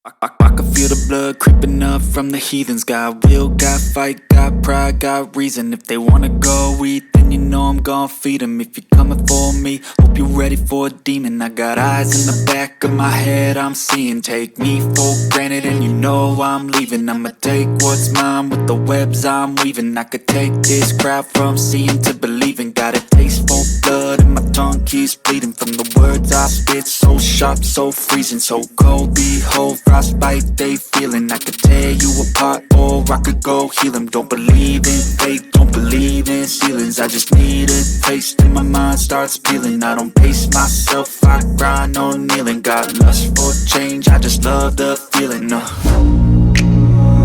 I can feel the blood creeping up from the heathens. Got will, got fight, got pride, got reason. If they wanna go eat, then you know I'm gon' feed them. If you're coming for me, hope you're ready for a demon. I got eyes in the back of my head, I'm seeing. Take me for granted and you know I'm leaving. I'ma take what's mine with the webs I'm weaving. I could take this crowd from seeing to believing. Got a taste for blood and my tongue keeps bleeding from the words I spit. So sharp, so freezing, so cold. Behold, frostbite they feeling. I could tear you apart or I could go heal them. Don't believe in fate, don't believe in ceilings. I just need a taste and my mind starts peeling. I don't pace myself, I grind on kneeling. Got lust for change, I just love the feeling.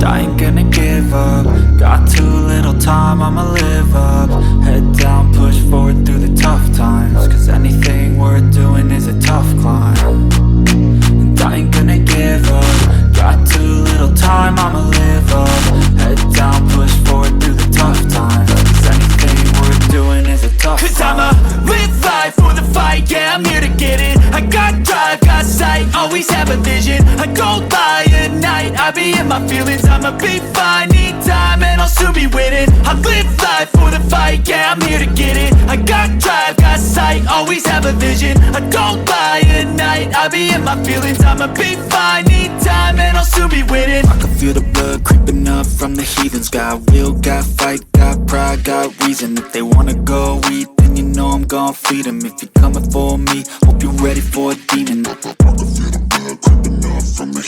I ain't gonna give up. Got too little time, I'ma live up. Head down, push forward through the tough times. Cause anything worth doing is a tough climb. And I ain't gonna give up. Got too little time, I'ma live up. Head down, push forward through the tough times. Cause anything worth doing is a tough climb. Cause I'ma live life for the fight, yeah, I'm here to get it. I got drive, got sight, always have a vision. I go by at night, I be in my feelings. I'ma be fine, need time, and I'll soon be winning. I live life for the fight, yeah, I'm here to get it. I got drive, got sight, always have a vision. I go by at night, I be in my feelings. I'ma be fine, need time, and I'll soon be winning. I can feel the blood creeping up from the heathens. Got will, got fight, got pride, got reason. If they wanna go eat, then you know I'm gon' feed them. If you're coming for me, hope you're ready for a demon. I can feel the blood creeping up from the